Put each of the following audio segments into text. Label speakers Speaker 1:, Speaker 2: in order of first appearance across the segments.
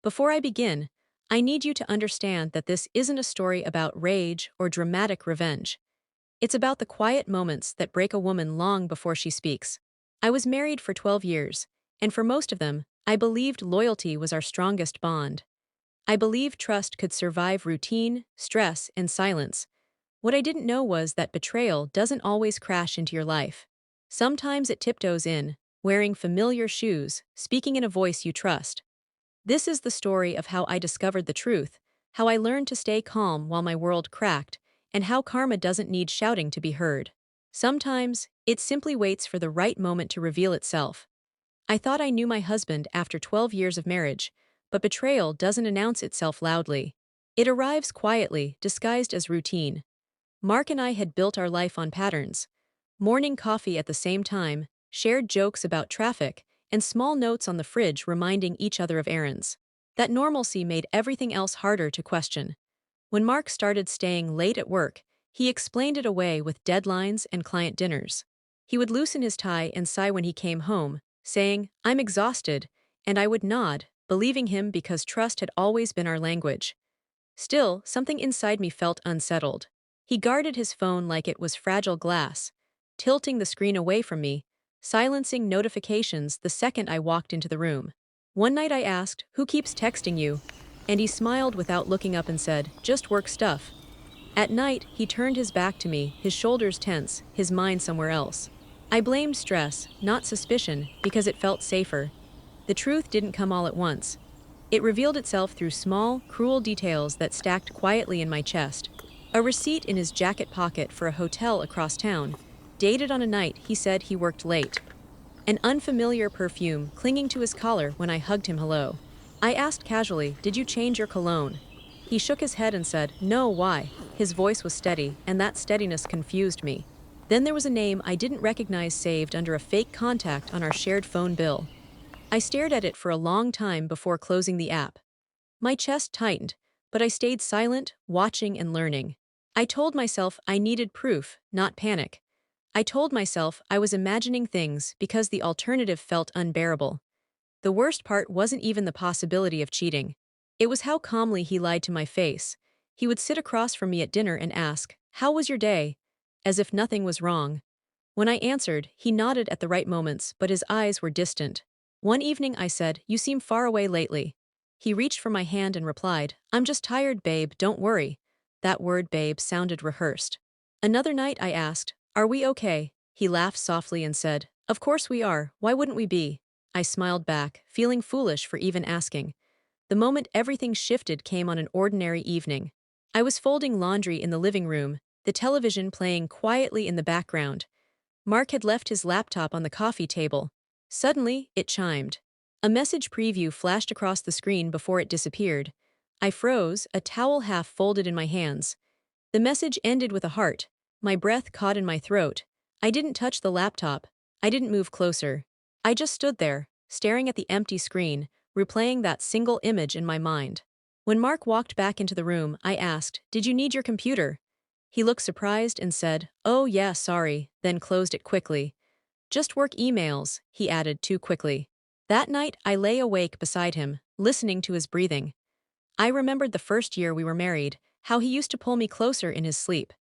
Speaker 1: Before I begin, I need you to understand that this isn't a story about rage or dramatic revenge. It's about the quiet moments that break a woman long before she speaks. I was married for 12 years, and for most of them, I believed loyalty was our strongest bond. I believed trust could survive routine, stress, and silence. What I didn't know was that betrayal doesn't always crash into your life. Sometimes it tiptoes in, wearing familiar shoes, speaking in a voice you trust. This is the story of how I discovered the truth, how I learned to stay calm while my world cracked, and how karma doesn't need shouting to be heard. Sometimes, it simply waits for the right moment to reveal itself. I thought I knew my husband after 12 years of marriage, but betrayal doesn't announce itself loudly. It arrives quietly, disguised as routine. Mark and I had built our life on patterns. Morning coffee at the same time, shared jokes about traffic, and small notes on the fridge reminding each other of errands. That normalcy made everything else harder to question. When Mark started staying late at work, he explained it away with deadlines and client dinners. He would loosen his tie and sigh when he came home, saying, "I'm exhausted," and I would nod, believing him because trust had always been our language. Still, something inside me felt unsettled. He guarded his phone like it was fragile glass, tilting the screen away from me, silencing notifications the second I walked into the room. One night I asked, "Who keeps texting you?" And he smiled without looking up and said, "Just work stuff." At night, he turned his back to me, his shoulders tense, his mind somewhere else. I blamed stress, not suspicion, because it felt safer. The truth didn't come all at once. It revealed itself through small, cruel details that stacked quietly in my chest. A receipt in his jacket pocket for a hotel across town, dated on a night he said he worked late. An unfamiliar perfume clinging to his collar when I hugged him hello. I asked casually, "Did you change your cologne?" He shook his head and said, "No, why?" His voice was steady, and that steadiness confused me. Then there was a name I didn't recognize saved under a fake contact on our shared phone bill. I stared at it for a long time before closing the app. My chest tightened, but I stayed silent, watching and learning. I told myself I needed proof, not panic. I told myself I was imagining things because the alternative felt unbearable. The worst part wasn't even the possibility of cheating. It was how calmly he lied to my face. He would sit across from me at dinner and ask, "How was your day?" As if nothing was wrong. When I answered, he nodded at the right moments, but his eyes were distant. One evening I said, "You seem far away lately." He reached for my hand and replied, "I'm just tired, babe, don't worry." That word babe sounded rehearsed. Another night I asked, "Are we okay?" He laughed softly and said, "Of course we are, why wouldn't we be?" I smiled back, feeling foolish for even asking. The moment everything shifted came on an ordinary evening. I was folding laundry in the living room, the television playing quietly in the background. Mark had left his laptop on the coffee table. Suddenly, it chimed. A message preview flashed across the screen before it disappeared. I froze, a towel half folded in my hands. The message ended with a heart. My breath caught in my throat. I didn't touch the laptop. I didn't move closer. I just stood there, staring at the empty screen, replaying that single image in my mind. When Mark walked back into the room, I asked, "Did you need your computer?" He looked surprised and said, "Oh yeah, sorry," then closed it quickly. "Just work emails," he added too quickly. That night, I lay awake beside him, listening to his breathing. I remembered the first year we were married, how he used to pull me closer in his sleep.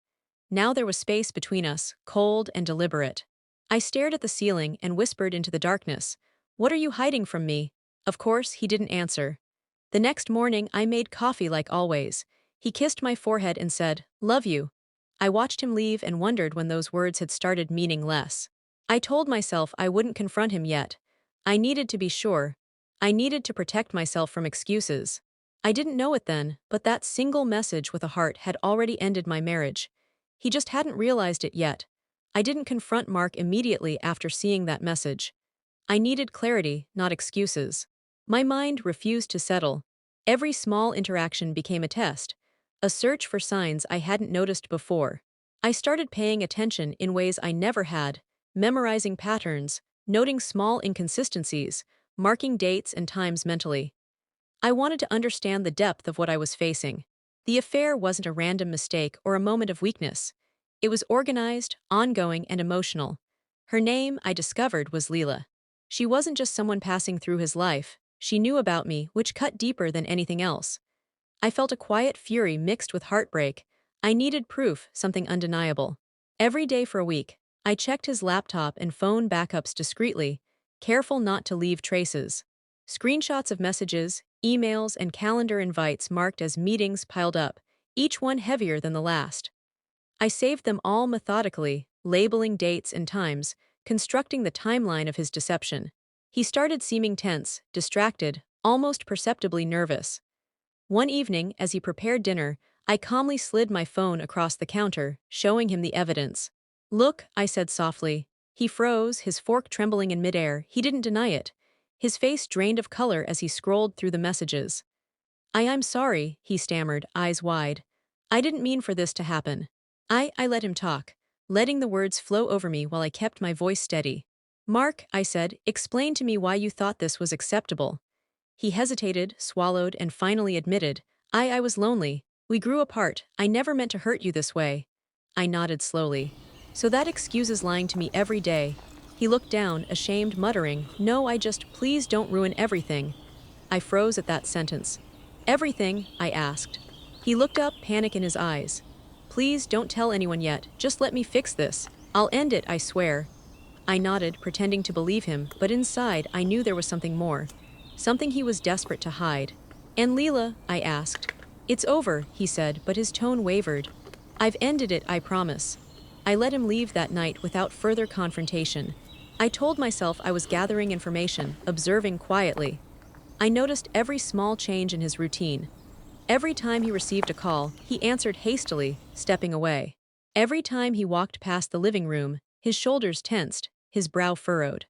Speaker 1: Now there was space between us, cold and deliberate. I stared at the ceiling and whispered into the darkness, "What are you hiding from me?" Of course, he didn't answer. The next morning, I made coffee like always. He kissed my forehead and said, "Love you." I watched him leave and wondered when those words had started meaning less. I told myself I wouldn't confront him yet. I needed to be sure. I needed to protect myself from excuses. I didn't know it then, but that single message with a heart had already ended my marriage. He just hadn't realized it yet. I didn't confront Mark immediately after seeing that message. I needed clarity, not excuses. My mind refused to settle. Every small interaction became a test, a search for signs I hadn't noticed before. I started paying attention in ways I never had, memorizing patterns, noting small inconsistencies, marking dates and times mentally. I wanted to understand the depth of what I was facing. The affair wasn't a random mistake or a moment of weakness. It was organized, ongoing, and emotional. Her name, I discovered, was Leela. She wasn't just someone passing through his life. She knew about me, which cut deeper than anything else. I felt a quiet fury mixed with heartbreak. I needed proof, something undeniable. Every day for a week, I checked his laptop and phone backups discreetly, careful not to leave traces. Screenshots of messages, emails, and calendar invites marked as meetings piled up, each one heavier than the last. I saved them all methodically, labeling dates and times, constructing the timeline of his deception. He started seeming tense, distracted, almost perceptibly nervous. One evening, as he prepared dinner, I calmly slid my phone across the counter, showing him the evidence. "Look," I said softly. He froze, his fork trembling in midair. He didn't deny it. His face drained of color as he scrolled through the messages. I'm sorry," he stammered, eyes wide. "I didn't mean for this to happen." I let him talk, letting the words flow over me while I kept my voice steady. "Mark," I said, "explain to me why you thought this was acceptable." He hesitated, swallowed, and finally admitted, I was lonely. We grew apart. I never meant to hurt you this way." I nodded slowly. "So that excuses lying to me every day." He looked down, ashamed, muttering, "No, please don't ruin everything." I froze at that sentence. "Everything?" I asked. He looked up, panic in his eyes. "Please don't tell anyone yet. Just let me fix this. I'll end it, I swear." I nodded, pretending to believe him, but inside I knew there was something more. Something he was desperate to hide. "And Leela?" I asked. "It's over," he said, but his tone wavered. "I've ended it, I promise." I let him leave that night without further confrontation. I told myself I was gathering information, observing quietly. I noticed every small change in his routine. Every time he received a call, he answered hastily, stepping away. Every time he walked past the living room, his shoulders tensed, his brow furrowed.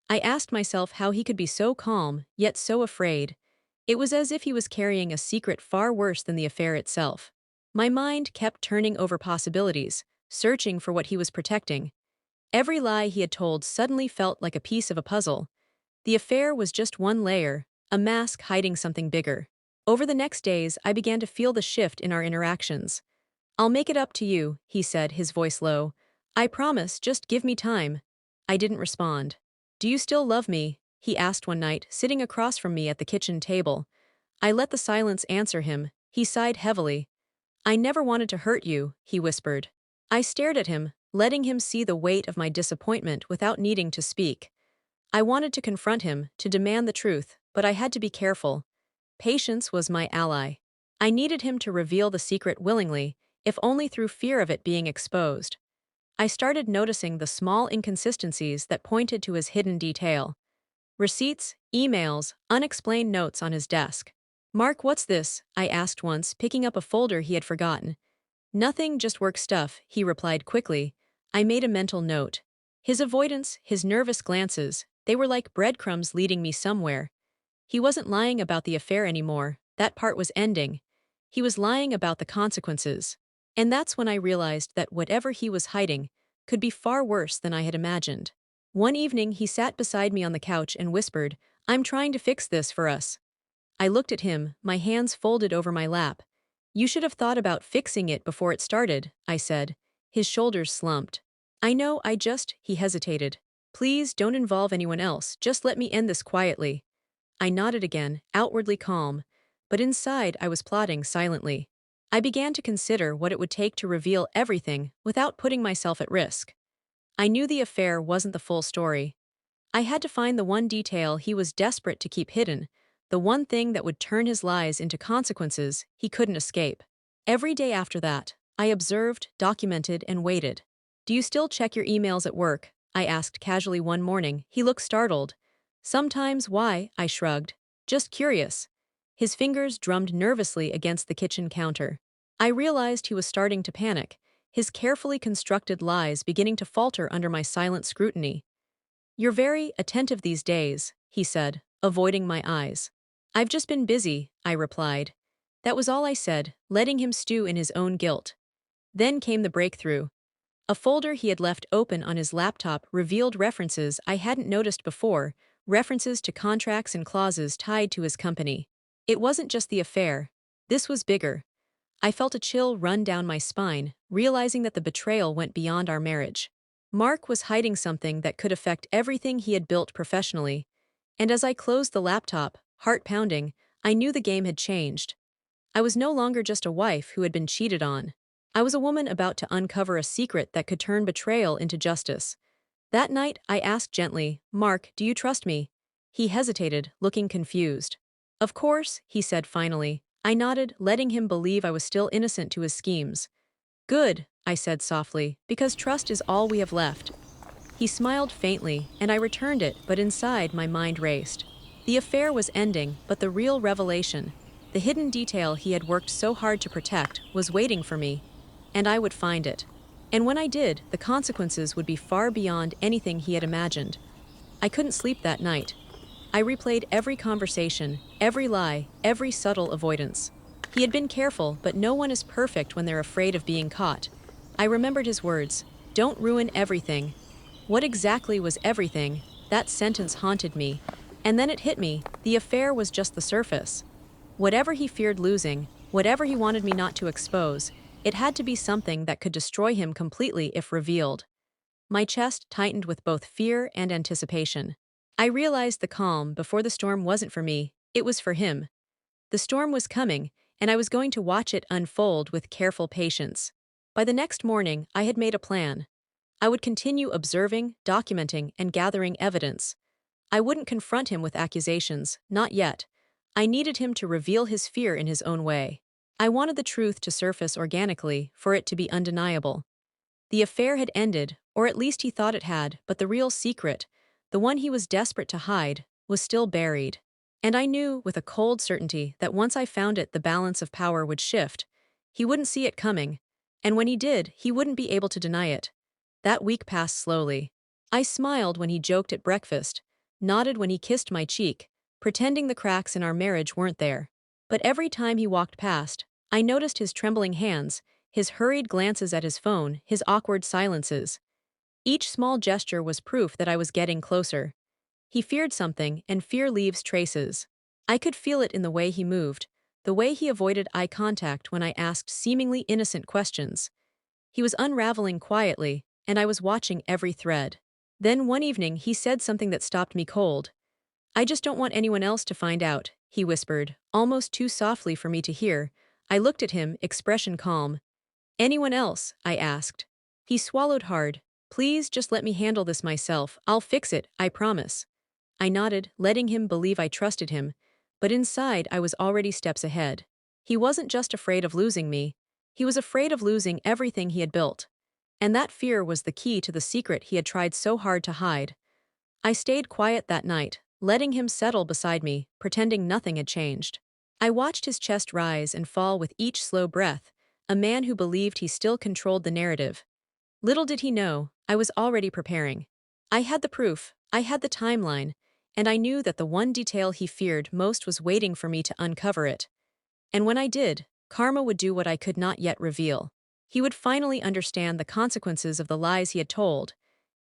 Speaker 1: I asked myself how he could be so calm, yet so afraid. It was as if he was carrying a secret far worse than the affair itself. My mind kept turning over possibilities, searching for what he was protecting. Every lie he had told suddenly felt like a piece of a puzzle. The affair was just one layer, a mask hiding something bigger. Over the next days, I began to feel the shift in our interactions. "I'll make it up to you," he said, his voice low. "I promise, just give me time." I didn't respond. "Do you still love me?" he asked one night, sitting across from me at the kitchen table. I let the silence answer him. He sighed heavily. "I never wanted to hurt you," he whispered. I stared at him, letting him see the weight of my disappointment without needing to speak. I wanted to confront him, to demand the truth, but I had to be careful. Patience was my ally. I needed him to reveal the secret willingly, if only through fear of it being exposed. I started noticing the small inconsistencies that pointed to his hidden detail. Receipts, emails, unexplained notes on his desk. "Mark, what's this?" I asked once, picking up a folder he had forgotten. "Nothing, just work stuff," he replied quickly. I made a mental note. His avoidance, his nervous glances, they were like breadcrumbs leading me somewhere. He wasn't lying about the affair anymore, that part was ending. He was lying about the consequences. And that's when I realized that whatever he was hiding could be far worse than I had imagined. One evening, he sat beside me on the couch and whispered, "I'm trying to fix this for us." I looked at him, my hands folded over my lap. "You should have thought about fixing it before it started," I said. His shoulders slumped. "I know, he hesitated. "Please don't involve anyone else, just let me end this quietly." I nodded again, outwardly calm, but inside I was plotting silently. I began to consider what it would take to reveal everything without putting myself at risk. I knew the affair wasn't the full story. I had to find the one detail he was desperate to keep hidden, the one thing that would turn his lies into consequences he couldn't escape. Every day after that, I observed, documented, and waited. "Do you still check your emails at work?" I asked casually one morning. He looked startled. "Sometimes, why?" I shrugged. "Just curious." His fingers drummed nervously against the kitchen counter. I realized he was starting to panic, his carefully constructed lies beginning to falter under my silent scrutiny. "You're very attentive these days," he said, avoiding my eyes. "I've just been busy," I replied. That was all I said, letting him stew in his own guilt. Then came the breakthrough. A folder he had left open on his laptop revealed references I hadn't noticed before, references to contracts and clauses tied to his company. It wasn't just the affair. This was bigger. I felt a chill run down my spine, realizing that the betrayal went beyond our marriage. Mark was hiding something that could affect everything he had built professionally. And as I closed the laptop, heart pounding, I knew the game had changed. I was no longer just a wife who had been cheated on. I was a woman about to uncover a secret that could turn betrayal into justice. That night, I asked gently, "Mark, do you trust me?" He hesitated, looking confused. "Of course," he said finally. I nodded, letting him believe I was still innocent to his schemes. "Good," I said softly, "because trust is all we have left." He smiled faintly, and I returned it, but inside my mind raced. The affair was ending, but the real revelation, the hidden detail he had worked so hard to protect, was waiting for me. And I would find it. And when I did, the consequences would be far beyond anything he had imagined. I couldn't sleep that night. I replayed every conversation, every lie, every subtle avoidance. He had been careful, but no one is perfect when they're afraid of being caught. I remembered his words, "Don't ruin everything." What exactly was everything? That sentence haunted me. And then it hit me, the affair was just the surface. Whatever he feared losing, whatever he wanted me not to expose, it had to be something that could destroy him completely if revealed. My chest tightened with both fear and anticipation. I realized the calm before the storm wasn't for me, it was for him. The storm was coming, and I was going to watch it unfold with careful patience. By the next morning, I had made a plan. I would continue observing, documenting, and gathering evidence. I wouldn't confront him with accusations, not yet. I needed him to reveal his fear in his own way. I wanted the truth to surface organically, for it to be undeniable. The affair had ended, or at least he thought it had, but the real secret, the one he was desperate to hide, was still buried. And I knew, with a cold certainty, that once I found it, the balance of power would shift. He wouldn't see it coming. And when he did, he wouldn't be able to deny it. That week passed slowly. I smiled when he joked at breakfast, nodded when he kissed my cheek, pretending the cracks in our marriage weren't there. But every time he walked past, I noticed his trembling hands, his hurried glances at his phone, his awkward silences. Each small gesture was proof that I was getting closer. He feared something, and fear leaves traces. I could feel it in the way he moved, the way he avoided eye contact when I asked seemingly innocent questions. He was unraveling quietly, and I was watching every thread. Then one evening he said something that stopped me cold. "I just don't want anyone else to find out," he whispered, almost too softly for me to hear. I looked at him, expression calm. "Anyone else?" I asked. He swallowed hard. "Please just let me handle this myself. I'll fix it, I promise." I nodded, letting him believe I trusted him, but inside I was already steps ahead. He wasn't just afraid of losing me. He was afraid of losing everything he had built. And that fear was the key to the secret he had tried so hard to hide. I stayed quiet that night, letting him settle beside me, pretending nothing had changed. I watched his chest rise and fall with each slow breath, a man who believed he still controlled the narrative. Little did he know, I was already preparing. I had the proof, I had the timeline, and I knew that the one detail he feared most was waiting for me to uncover it. And when I did, karma would do what I could not yet reveal. He would finally understand the consequences of the lies he had told,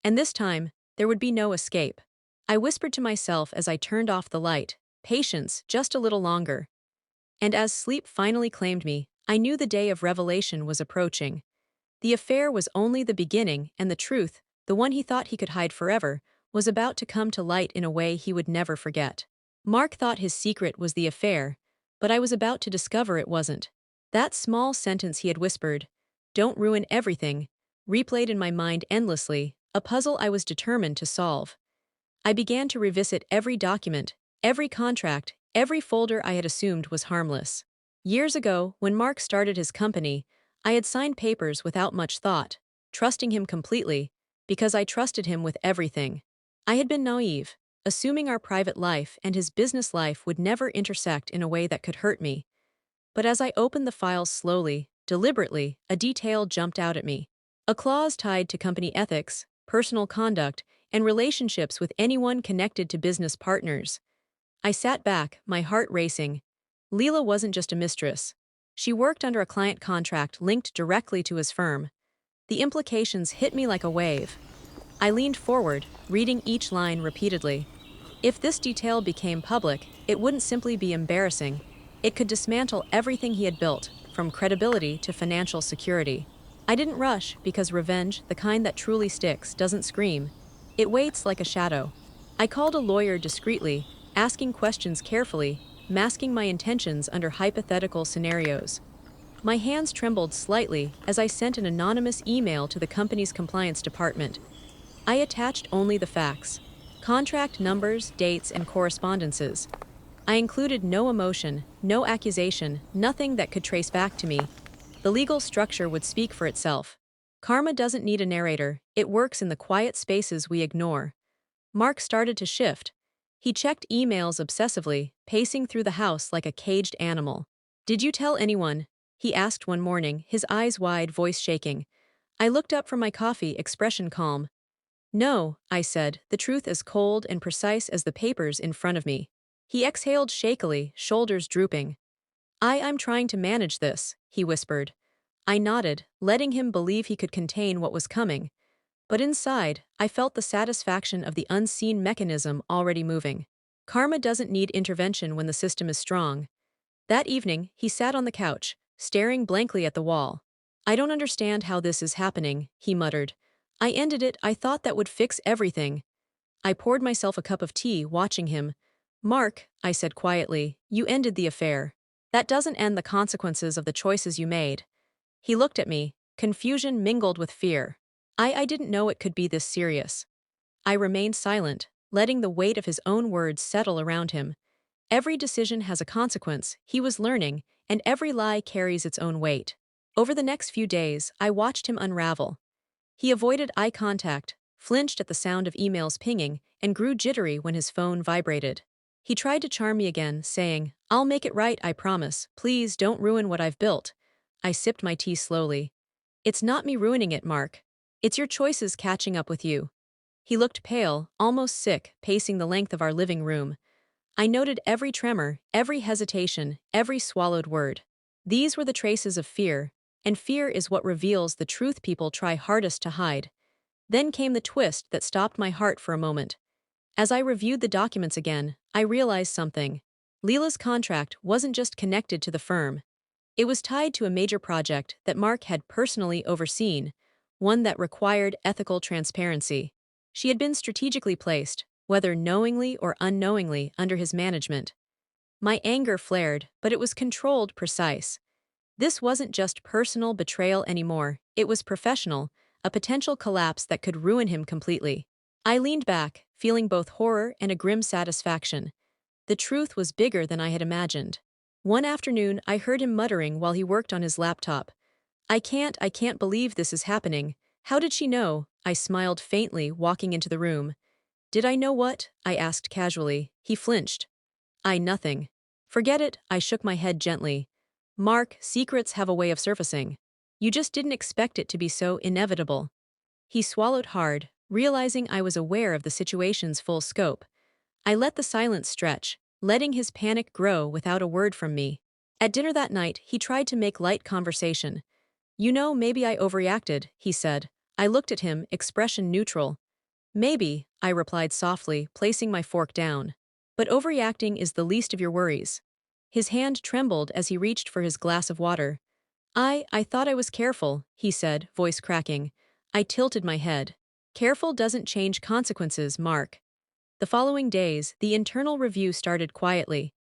Speaker 1: and this time, there would be no escape. I whispered to myself as I turned off the light, "Patience, just a little longer." And as sleep finally claimed me, I knew the day of revelation was approaching. The affair was only the beginning, and the truth, the one he thought he could hide forever, was about to come to light in a way he would never forget. Mark thought his secret was the affair, but I was about to discover it wasn't. That small sentence he had whispered, "Don't ruin everything," replayed in my mind endlessly, a puzzle I was determined to solve. I began to revisit every document, every contract, every folder I had assumed was harmless. Years ago, when Mark started his company, I had signed papers without much thought, trusting him completely, because I trusted him with everything. I had been naive, assuming our private life and his business life would never intersect in a way that could hurt me. But as I opened the files slowly, deliberately, a detail jumped out at me. A clause tied to company ethics, personal conduct, and relationships with anyone connected to business partners. I sat back, my heart racing. Leela wasn't just a mistress. She worked under a client contract linked directly to his firm. The implications hit me like a wave. I leaned forward, reading each line repeatedly. If this detail became public, it wouldn't simply be embarrassing. It could dismantle everything he had built, from credibility to financial security. I didn't rush because revenge, the kind that truly sticks, doesn't scream. It waits like a shadow. I called a lawyer discreetly, asking questions carefully, masking my intentions under hypothetical scenarios. My hands trembled slightly as I sent an anonymous email to the company's compliance department. I attached only the facts: contract numbers, dates, and correspondences. I included no emotion, no accusation, nothing that could trace back to me. The legal structure would speak for itself. Karma doesn't need a narrator, it works in the quiet spaces we ignore. Mark started to shift. He checked emails obsessively, pacing through the house like a caged animal. "Did you tell anyone?" he asked one morning, his eyes wide, voice shaking. I looked up from my coffee, expression calm. "No," I said, the truth as cold and precise as the papers in front of me. He exhaled shakily, shoulders drooping. I'm trying to manage this," he whispered. I nodded, letting him believe he could contain what was coming. But inside, I felt the satisfaction of the unseen mechanism already moving. Karma doesn't need intervention when the system is strong. That evening, he sat on the couch, staring blankly at the wall. "I don't understand how this is happening," he muttered. "I ended it, I thought that would fix everything." I poured myself a cup of tea, watching him. "Mark," I said quietly, "you ended the affair. That doesn't end the consequences of the choices you made." He looked at me, confusion mingled with fear. I didn't know it could be this serious. I remained silent, letting the weight of his own words settle around him. Every decision has a consequence, he was learning, and every lie carries its own weight. Over the next few days, I watched him unravel. He avoided eye contact, flinched at the sound of emails pinging, and grew jittery when his phone vibrated. He tried to charm me again, saying, "I'll make it right, I promise. Please don't ruin what I've built." I sipped my tea slowly. "It's not me ruining it, Mark. It's your choices catching up with you." He looked pale, almost sick, pacing the length of our living room. I noted every tremor, every hesitation, every swallowed word. These were the traces of fear, and fear is what reveals the truth people try hardest to hide. Then came the twist that stopped my heart for a moment. As I reviewed the documents again, I realized something. Leela's contract wasn't just connected to the firm. It was tied to a major project that Mark had personally overseen, one that required ethical transparency. She had been strategically placed, whether knowingly or unknowingly, under his management. My anger flared, but it was controlled, precise. This wasn't just personal betrayal anymore, it was professional, a potential collapse that could ruin him completely. I leaned back, feeling both horror and a grim satisfaction. The truth was bigger than I had imagined. One afternoon, I heard him muttering while he worked on his laptop. I can't believe this is happening. How did she know?" I smiled faintly, walking into the room. "Did I know what?" I asked casually. He flinched. Nothing." "Forget it," I shook my head gently. "Mark, secrets have a way of surfacing. You just didn't expect it to be so inevitable." He swallowed hard, realizing I was aware of the situation's full scope. I let the silence stretch, letting his panic grow without a word from me. At dinner that night, he tried to make light conversation. "You know, maybe I overreacted," he said. I looked at him, expression neutral. "Maybe," I replied softly, placing my fork down. "But overreacting is the least of your worries." His hand trembled as he reached for his glass of water. I thought I was careful," he said, voice cracking. I tilted my head. "Careful doesn't change consequences, Mark." The following days, the internal review started quietly.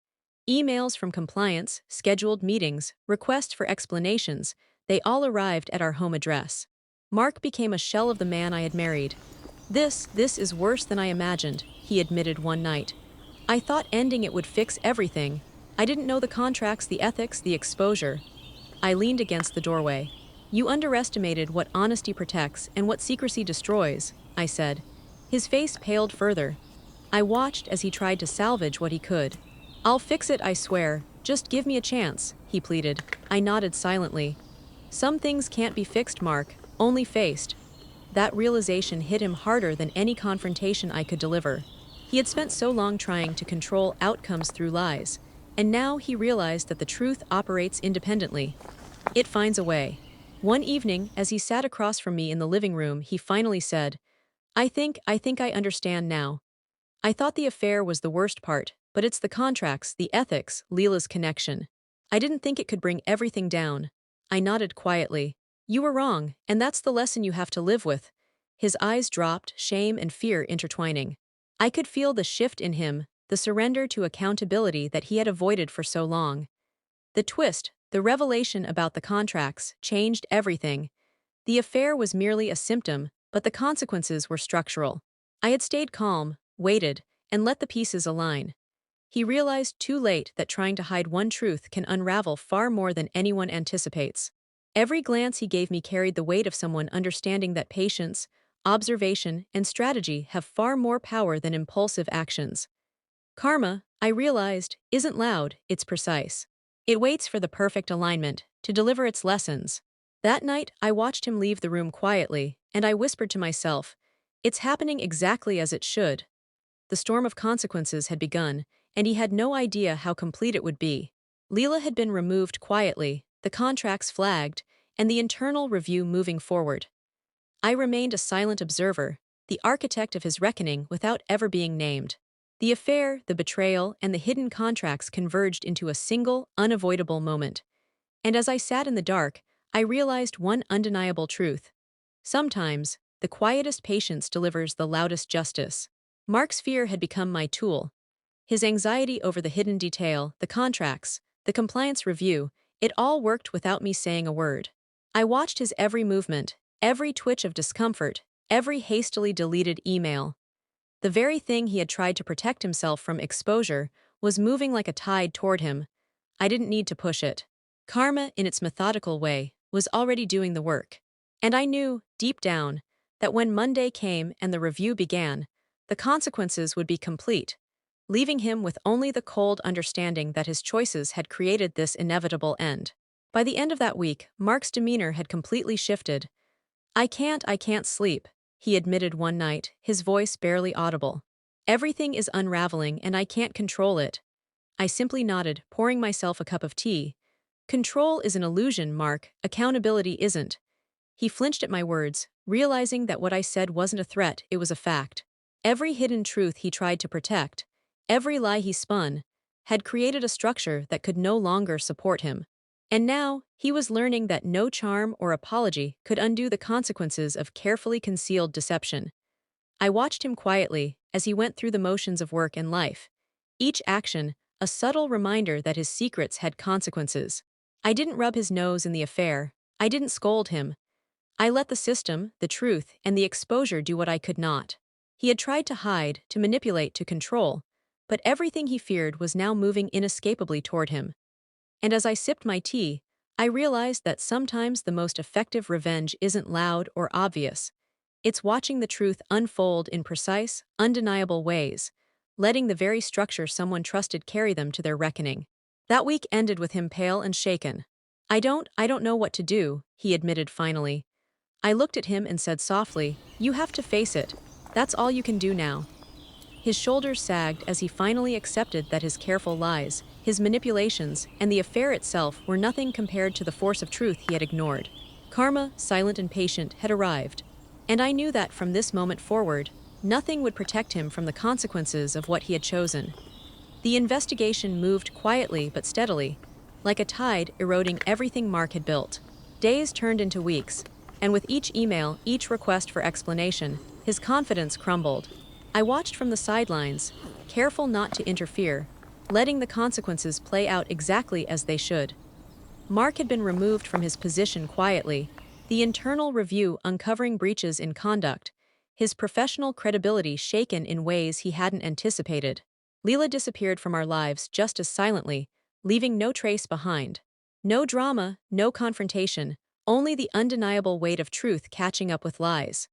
Speaker 1: Emails from compliance, scheduled meetings, requests for explanations, they all arrived at our home address. Mark became a shell of the man I had married. This is worse than I imagined," he admitted one night. "I thought ending it would fix everything. I didn't know the contracts, the ethics, the exposure." I leaned against the doorway. "You underestimated what honesty protects and what secrecy destroys," I said. His face paled further. I watched as he tried to salvage what he could. "I'll fix it, I swear. Just give me a chance," he pleaded. I nodded silently. "Some things can't be fixed, Mark, only faced." That realization hit him harder than any confrontation I could deliver. He had spent so long trying to control outcomes through lies, and now he realized that the truth operates independently. It finds a way. One evening, as he sat across from me in the living room, he finally said, I think I understand now. I thought the affair was the worst part, but it's the contracts, the ethics, Leela's connection. I didn't think it could bring everything down." I nodded quietly. "You were wrong, and that's the lesson you have to live with." His eyes dropped, shame and fear intertwining. I could feel the shift in him, the surrender to accountability that he had avoided for so long. The twist, the revelation about the contracts, changed everything. The affair was merely a symptom, but the consequences were structural. I had stayed calm, waited, and let the pieces align. He realized too late that trying to hide one truth can unravel far more than anyone anticipates. Every glance he gave me carried the weight of someone understanding that patience, observation, and strategy have far more power than impulsive actions. Karma, I realized, isn't loud, it's precise. It waits for the perfect alignment to deliver its lessons. That night, I watched him leave the room quietly, and I whispered to myself, "It's happening exactly as it should." The storm of consequences had begun, and he had no idea how complete it would be. Leela had been removed quietly, the contracts flagged, and the internal review moving forward. I remained a silent observer, the architect of his reckoning without ever being named. The affair, the betrayal, and the hidden contracts converged into a single, unavoidable moment. And as I sat in the dark, I realized one undeniable truth. Sometimes, the quietest patience delivers the loudest justice. Mark's fear had become my tool. His anxiety over the hidden detail, the contracts, the compliance review, it all worked without me saying a word. I watched his every movement, every twitch of discomfort, every hastily deleted email. The very thing he had tried to protect himself from exposure was moving like a tide toward him. I didn't need to push it. Karma, in its methodical way, was already doing the work. And I knew, deep down, that when Monday came and the review began, the consequences would be complete, leaving him with only the cold understanding that his choices had created this inevitable end. By the end of that week, Mark's demeanor had completely shifted. I can't sleep," he admitted one night, his voice barely audible. "Everything is unraveling and I can't control it." I simply nodded, pouring myself a cup of tea. "Control is an illusion, Mark, accountability isn't." He flinched at my words, realizing that what I said wasn't a threat, it was a fact. Every hidden truth he tried to protect, every lie he spun, had created a structure that could no longer support him. And now, he was learning that no charm or apology could undo the consequences of carefully concealed deception. I watched him quietly as he went through the motions of work and life. Each action, a subtle reminder that his secrets had consequences. I didn't rub his nose in the affair. I didn't scold him. I let the system, the truth, and the exposure do what I could not. He had tried to hide, to manipulate, to control, but everything he feared was now moving inescapably toward him. And as I sipped my tea, I realized that sometimes the most effective revenge isn't loud or obvious. It's watching the truth unfold in precise, undeniable ways, letting the very structure someone trusted carry them to their reckoning. That week ended with him pale and shaken. I don't know what to do," he admitted finally. I looked at him and said softly, "You have to face it. That's all you can do now." His shoulders sagged as he finally accepted that his careful lies, his manipulations, and the affair itself were nothing compared to the force of truth he had ignored. Karma, silent and patient, had arrived. And I knew that from this moment forward, nothing would protect him from the consequences of what he had chosen. The investigation moved quietly but steadily, like a tide eroding everything Mark had built. Days turned into weeks, and with each email, each request for explanation, his confidence crumbled. I watched from the sidelines, careful not to interfere, letting the consequences play out exactly as they should. Mark had been removed from his position quietly, the internal review uncovering breaches in conduct, his professional credibility shaken in ways he hadn't anticipated. Leela disappeared from our lives just as silently, leaving no trace behind. No drama, no confrontation, only the undeniable weight of truth catching up with lies.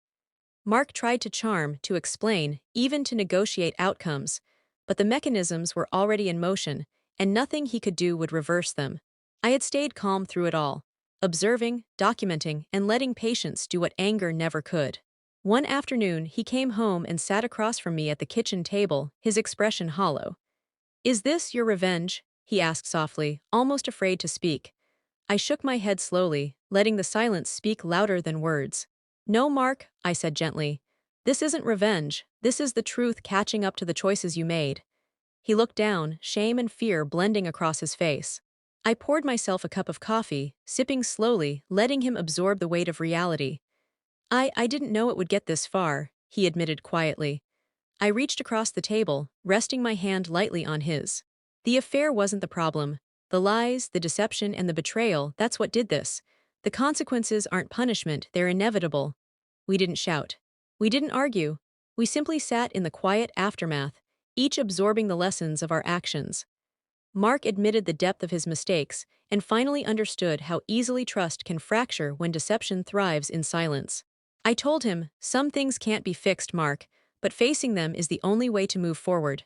Speaker 1: Mark tried to charm, to explain, even to negotiate outcomes, but the mechanisms were already in motion, and nothing he could do would reverse them. I had stayed calm through it all, observing, documenting, and letting patience do what anger never could. One afternoon, he came home and sat across from me at the kitchen table, his expression hollow. "Is this your revenge?" he asked softly, almost afraid to speak. I shook my head slowly, letting the silence speak louder than words. "No, Mark," I said gently. "This isn't revenge. This is the truth catching up to the choices you made." He looked down, shame and fear blending across his face. I poured myself a cup of coffee, sipping slowly, letting him absorb the weight of reality. I didn't know it would get this far," he admitted quietly. I reached across the table, resting my hand lightly on his. The affair wasn't the problem. The lies, the deception, and the betrayal, that's what did this. The consequences aren't punishment, they're inevitable. We didn't shout. We didn't argue. We simply sat in the quiet aftermath, each absorbing the lessons of our actions. Mark admitted the depth of his mistakes and finally understood how easily trust can fracture when deception thrives in silence. I told him, "Some things can't be fixed, Mark, but facing them is the only way to move forward."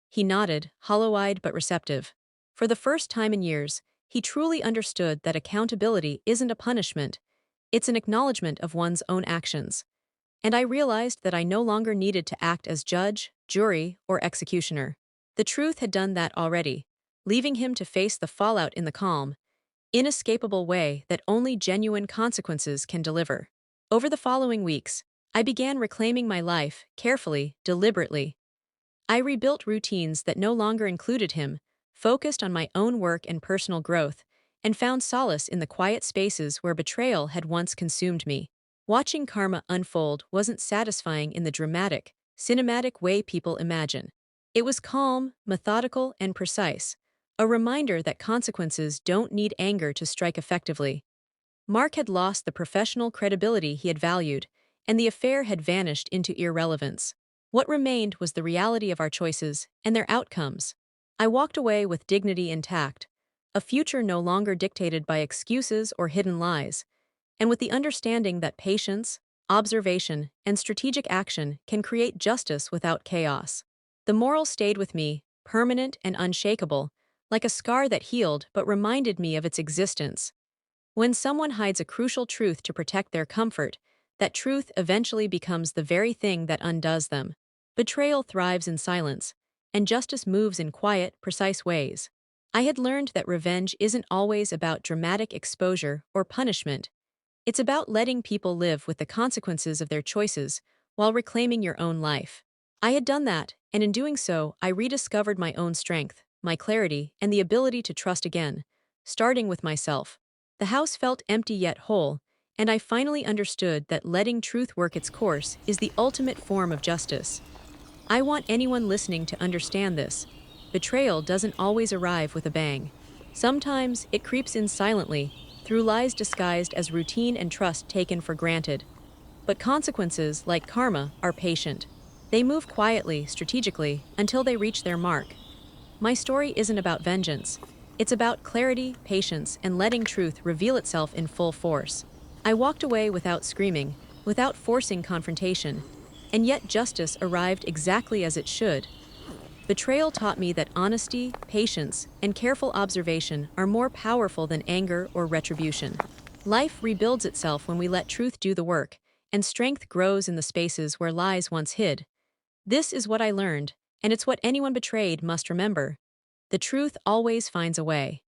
Speaker 1: He nodded, hollow-eyed but receptive. For the first time in years, he truly understood that accountability isn't a punishment, it's an acknowledgement of one's own actions. And I realized that I no longer needed to act as judge, jury, or executioner. The truth had done that already, leaving him to face the fallout in the calm, inescapable way that only genuine consequences can deliver. Over the following weeks, I began reclaiming my life, carefully, deliberately. I rebuilt routines that no longer included him, focused on my own work and personal growth, and found solace in the quiet spaces where betrayal had once consumed me. Watching karma unfold wasn't satisfying in the dramatic, cinematic way people imagine. It was calm, methodical, and precise, a reminder that consequences don't need anger to strike effectively. Mark had lost the professional credibility he had valued, and the affair had vanished into irrelevance. What remained was the reality of our choices and their outcomes. I walked away with dignity intact, a future no longer dictated by excuses or hidden lies, and with the understanding that patience, observation, and strategic action can create justice without chaos. The moral stayed with me, permanent and unshakable, like a scar that healed but reminded me of its existence. When someone hides a crucial truth to protect their comfort, that truth eventually becomes the very thing that undoes them. Betrayal thrives in silence, and justice moves in quiet, precise ways. I had learned that revenge isn't always about dramatic exposure or punishment. It's about letting people live with the consequences of their choices while reclaiming your own life. I had done that, and in doing so, I rediscovered my own strength, my clarity, and the ability to trust again, starting with myself. The house felt empty yet whole, and I finally understood that letting truth work its course is the ultimate form of justice. I want anyone listening to understand this. Betrayal doesn't always arrive with a bang. Sometimes it creeps in silently, through lies disguised as routine and trust taken for granted. But consequences, like karma, are patient. They move quietly, strategically, until they reach their mark. My story isn't about vengeance. It's about clarity, patience, and letting truth reveal itself in full force. I walked away without screaming, without forcing confrontation, and yet justice arrived exactly as it should. Betrayal taught me that honesty, patience, and careful observation are more powerful than anger or retribution. Life rebuilds itself when we let truth do the work, and strength grows in the spaces where lies once hid. This is what I learned, and it's what anyone betrayed must remember. The truth always finds a way.